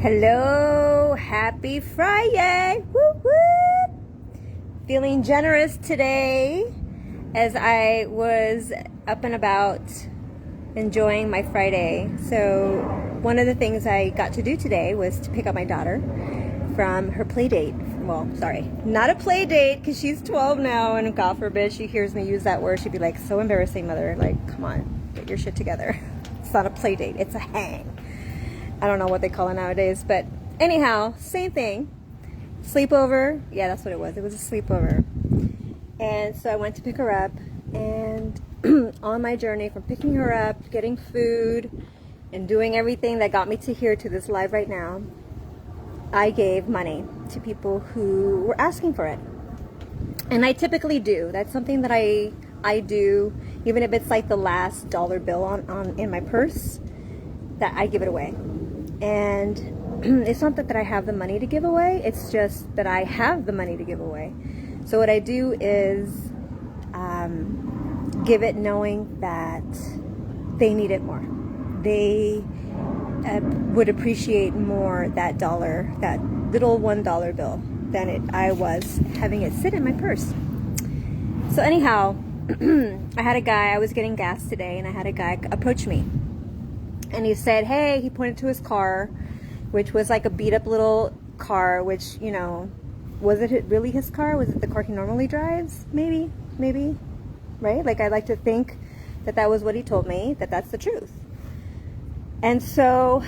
Hello, happy Friday. Woo woo. Feeling generous today as I was up and about enjoying my Friday. So one of the things I got to do today was to pick up my daughter from her play date. Well, sorry, not a play date because she's 12 now, and God forbid she hears me use that word. She'd be like, so embarrassing, mother. Like, come on, get your shit together. It's not a play date, it's a hang. I don't know what they call it nowadays, but anyhow, same thing. Sleepover. Yeah, that's what it was. It was a sleepover. And so I went to pick her up, and on my journey from picking her up, getting food, and doing everything that got me to here to this live right now, I gave money to people who were asking for it. And I typically do. That's something that I do, even if it's like the last dollar bill in my purse, that I give it away. And it's not that I have the money to give away, it's just that I have the money to give away. So what I do is give it knowing that they need it more. They would appreciate more that dollar, that little $1 bill, than I was having it sit in my purse. So anyhow, I was getting gas today, and I had a guy approach me. And he said, hey, he pointed to his car, which was like a beat up little car, which, you know, was it really his car? Was it the car he normally drives? Maybe, right? Like, I like to think that was what he told me, that's the truth. And so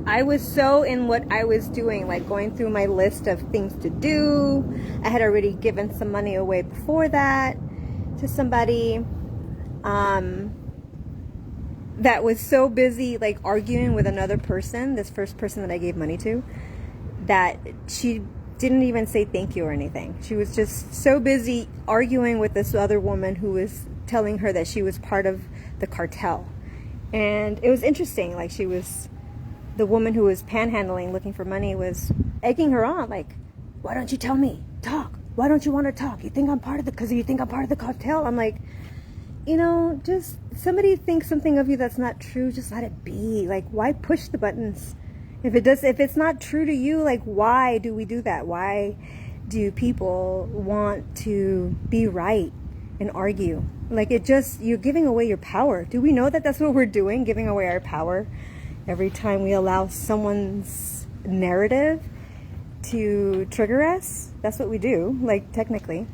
I was so in what I was doing, like going through my list of things to do. I had already given some money away before that to somebody. That was so busy like arguing with another person, this first person that I gave money to, that she didn't even say thank you or anything. She was just so busy arguing with this other woman who was telling her that she was part of the cartel. And it was interesting, like the woman who was panhandling looking for money was egging her on, like, why don't you tell me? Talk. Why don't you want to talk? You think I'm part of the cartel? I'm like, you know, just somebody thinks something of you that's not true, just let it be. Like, why push the buttons? If it's not true to you, like, why do we do that? Why do people want to be right and argue? Like, you're giving away your power. Do we know that that's what we're doing? Giving away our power every time we allow someone's narrative to trigger us? That's what we do, like, technically.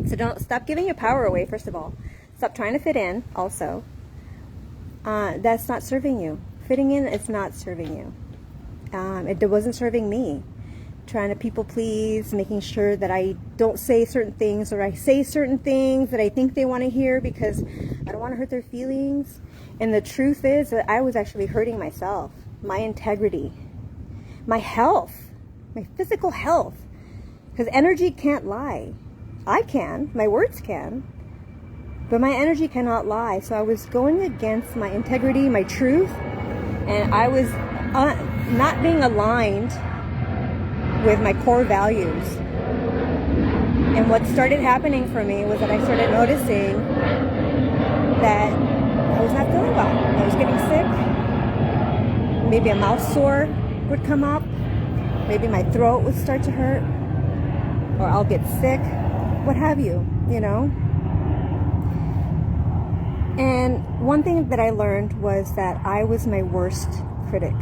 So don't stop giving your power away, first of all. Stop trying to fit in, also. That's not serving you. Fitting in is not serving you. It wasn't serving me. Trying to people please, making sure that I don't say certain things, or I say certain things that I think they want to hear because I don't want to hurt their feelings. And the truth is that I was actually hurting myself, my integrity, my health, my physical health. Because energy can't lie. I can, my words can, but my energy cannot lie. So I was going against my integrity, my truth, and I was not being aligned with my core values. And what started happening for me was that I started noticing that I was not feeling well. I was getting sick. Maybe a mouth sore would come up. Maybe my throat would start to hurt, or I'll get sick. What have you, you know? And one thing that I learned was that I was my worst critic.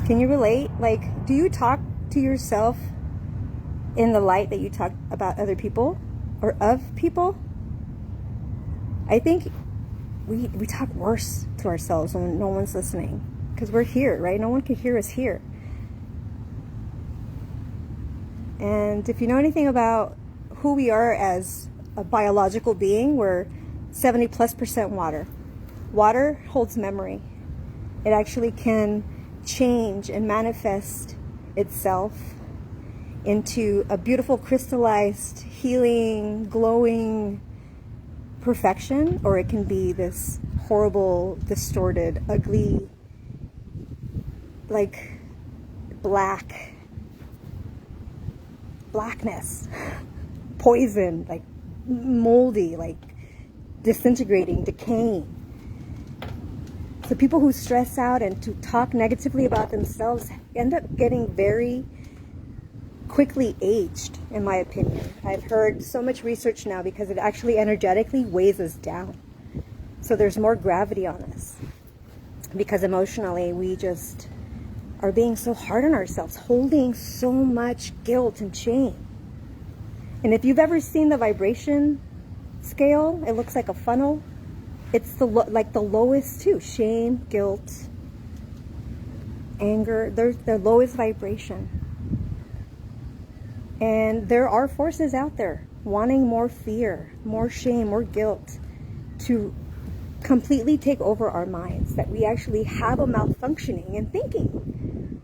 Can you relate? Like, do you talk to yourself in the light that you talk about other people or of people? I think we talk worse to ourselves when no one's listening, because we're here, right? No one can hear us here. And if you know anything about who we are as a biological being, we're 70+% water. Water holds memory. It actually can change and manifest itself into a beautiful, crystallized, healing, glowing perfection, or it can be this horrible, distorted, ugly, like blackness, poison, like moldy, like disintegrating, decaying. So people who stress out and to talk negatively about themselves end up getting very quickly aged, in my opinion. I've heard so much research now because it actually energetically weighs us down. So there's more gravity on us because emotionally we just are being so hard on ourselves, holding so much guilt and shame. And if you've ever seen the vibration scale, it looks like a funnel. It's like the lowest too. Shame, guilt, anger, they're the lowest vibration. And there are forces out there wanting more fear, more shame, more guilt to completely take over our minds, that we actually have a malfunctioning in thinking.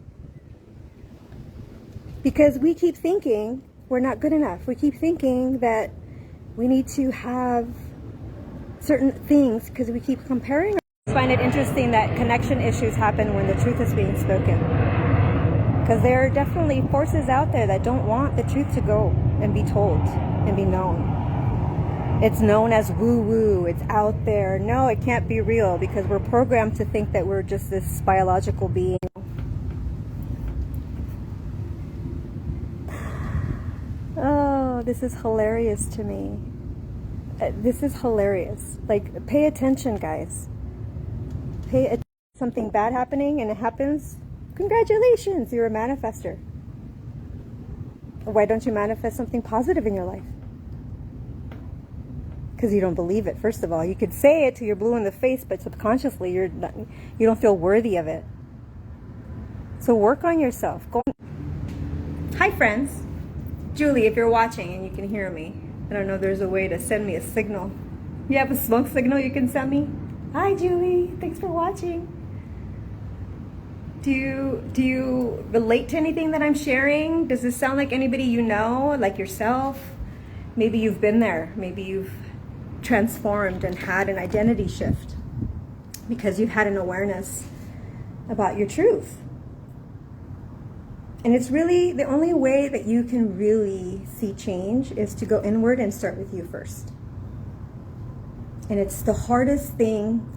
Because we keep thinking we're not good enough. We keep thinking that we need to have certain things because we keep comparing. I find it interesting that connection issues happen when the truth is being spoken. Because there are definitely forces out there that don't want the truth to go and be told and be known. It's known as woo-woo, it's out there. No, it can't be real because we're programmed to think that we're just this biological being. Oh, this is hilarious to me. This is hilarious. Like, pay attention, guys. Pay attention. Something bad happening and it happens. Congratulations, you're a manifester. Why don't you manifest something positive in your life? Because you don't believe it, first of all. You could say it till you're blue in the face, but subconsciously you don't feel worthy of it. So work on yourself. Hi, friends. Julie, if you're watching and you can hear me, I don't know if there's a way to send me a signal. You have a smoke signal you can send me? Hi, Julie. Thanks for watching. Do you relate to anything that I'm sharing? Does this sound like anybody you know, like yourself? Maybe you've been there. Maybe you've transformed and had an identity shift because you've had an awareness about your truth. And it's really the only way that you can really see change is to go inward and start with you first. And it's the hardest thing,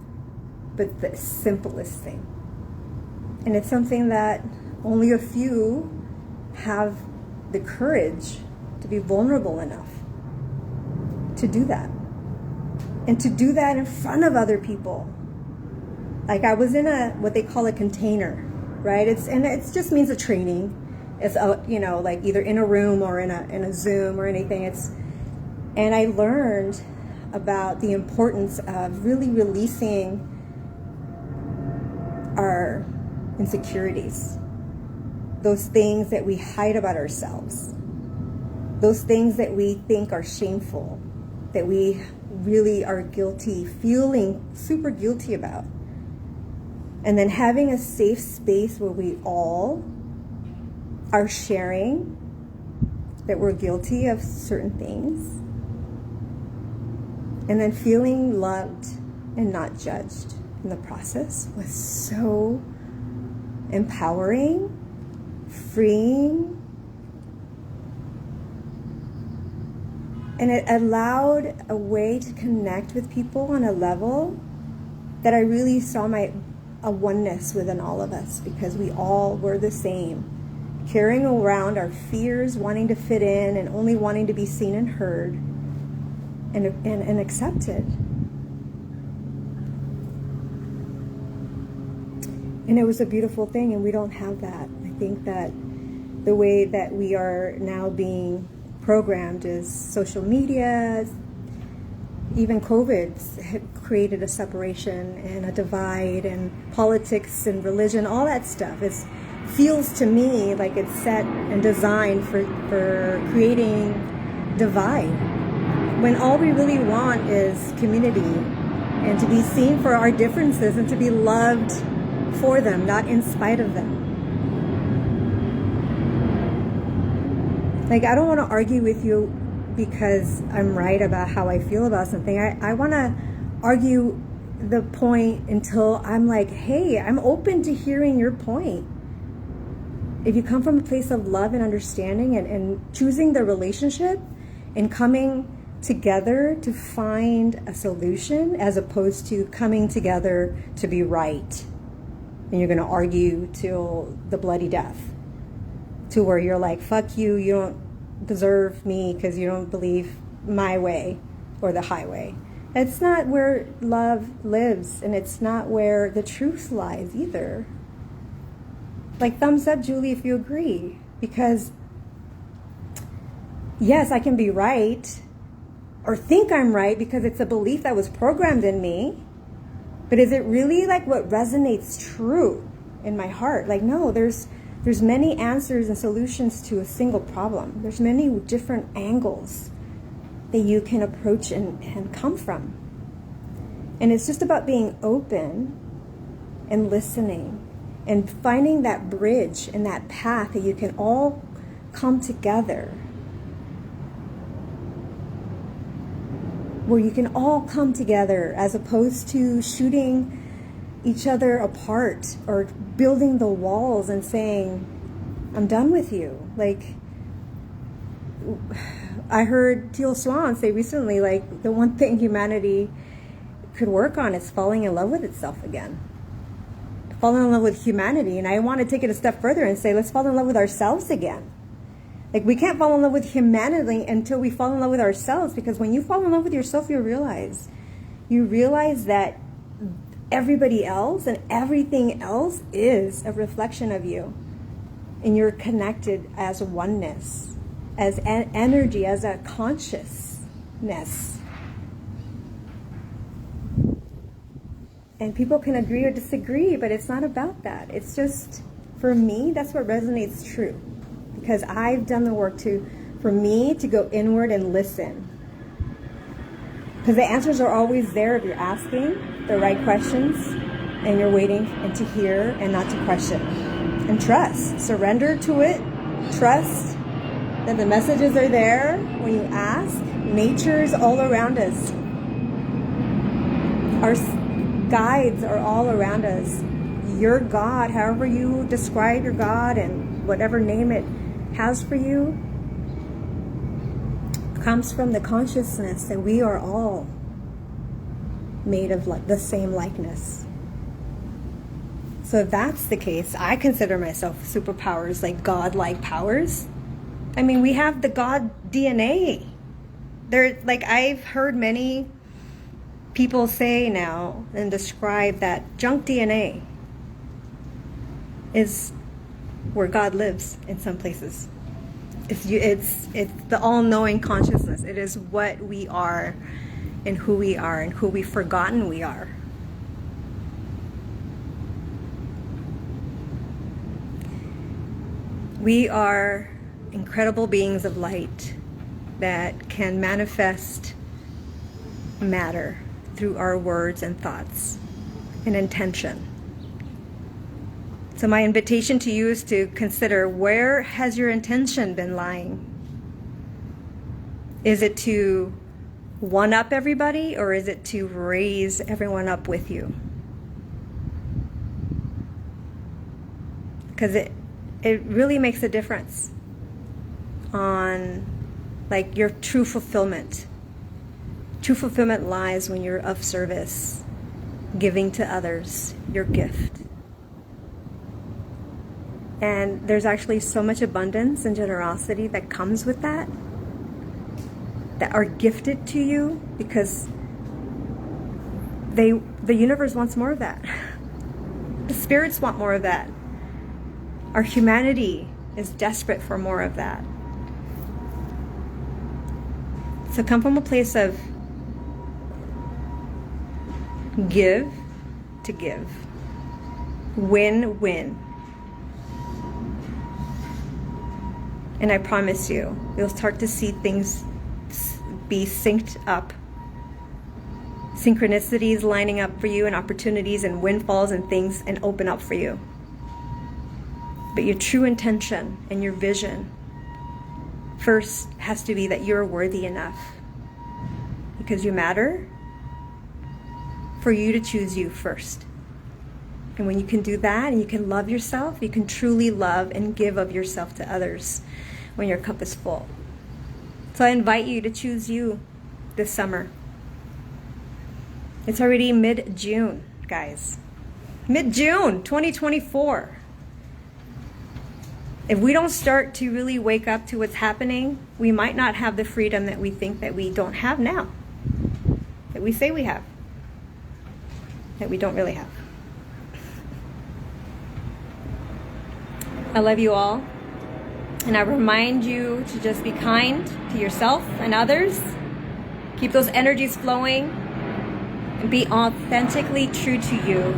but the simplest thing. And it's something that only a few have the courage to be vulnerable enough to do that. And to do that in front of other people. Like I was in what they call a container, right? It just means a training. It's like either in a room or in a Zoom or anything. And I learned about the importance of really releasing our insecurities, those things that we hide about ourselves, those things that we think are shameful, that we really are guilty, feeling super guilty about. And then having a safe space where we all are sharing that we're guilty of certain things. And then feeling loved and not judged in the process was so empowering, freeing, and it allowed a way to connect with people on a level that I really saw a oneness within all of us, because we all were the same, carrying around our fears, wanting to fit in and only wanting to be seen and heard and accepted. And it was a beautiful thing, and we don't have that. I think that the way that we are now being programmed is social media, even COVID had created a separation and a divide, and politics and religion, all that stuff. It feels to me like it's set and designed for creating divide, when all we really want is community and to be seen for our differences and to be loved for them, not in spite of them. Like, I don't want to argue with you because I'm right about how I feel about something. I want to argue the point until I'm like, hey, I'm open to hearing your point. If you come from a place of love and understanding and choosing the relationship and coming together to find a solution as opposed to coming together to be right. And you're going to argue till the bloody death, to where you're like, fuck you, you don't deserve me because you don't believe my way or the highway. It's not where love lives, and it's not where the truth lies either. Like, thumbs up, Julie, if you agree. Because, yes, I can be right or think I'm right because it's a belief that was programmed in me. But is it really like what resonates true in my heart? Like, no, there's many answers and solutions to a single problem. There's many different angles that you can approach and come from. And it's just about being open and listening and finding that bridge and that path that you can all come together. Where you can all come together as opposed to shooting each other apart or building the walls and saying, I'm done with you. Like, I heard Teal Swan say recently, like, the one thing humanity could work on is falling in love with itself again. Falling in love with humanity. And I want to take it a step further and say, let's fall in love with ourselves again. Like, we can't fall in love with humanity until we fall in love with ourselves, because when you fall in love with yourself, you realize that everybody else and everything else is a reflection of you. And you're connected as oneness, as energy, as a consciousness. And people can agree or disagree, but it's not about that. It's just, for me, that's what resonates true. Because I've done the work for me to go inward and listen. Because the answers are always there if you're asking the right questions and you're waiting and to hear and not to question. And trust. Surrender to it. Trust that the messages are there when you ask. Nature is all around us. Our guides are all around us. Your God, however you describe your God and whatever name it has for you, comes from the consciousness that we are all made of the same likeness. So if that's the case, I consider myself superpowers, like God-like powers. I mean, we have the God DNA. Like, I've heard many people say now and describe that junk DNA is where God lives in some places. It's the all-knowing consciousness. It is what we are and who we've forgotten we are. We are incredible beings of light that can manifest matter through our words and thoughts and intention. So my invitation to you is to consider, where has your intention been lying? Is it to one-up everybody, or is it to raise everyone up with you? Because it really makes a difference on, like, your true fulfillment. True fulfillment lies when you're of service, giving to others your gift. And there's actually so much abundance and generosity that comes with that are gifted to you, because the universe wants more of that. The spirits want more of that. Our humanity is desperate for more of that. So come from a place of give to give. Win-win. And I promise you, you'll start to see things be synced up. Synchronicities lining up for you, and opportunities and windfalls and things, and open up for you. But your true intention and your vision first has to be that you're worthy enough, because you matter, for you to choose you first. And when you can do that and you can love yourself, you can truly love and give of yourself to others when your cup is full. So I invite you to choose you this summer. It's already mid-June, guys. Mid-June 2024. If we don't start to really wake up to what's happening, we might not have the freedom that we think that we don't have now, that we say we have, that we don't really have. I love you all, and I remind you to just be kind to yourself and others. Keep those energies flowing, and be authentically true to you,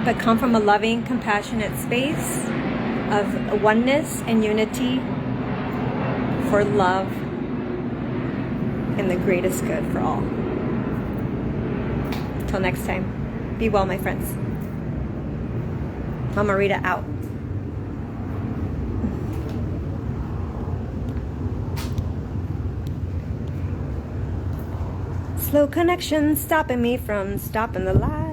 but come from a loving, compassionate space of oneness and unity for love and the greatest good for all. Till next time, be well, my friends. Mama Rita out. Slow connection stopping me from stopping the light.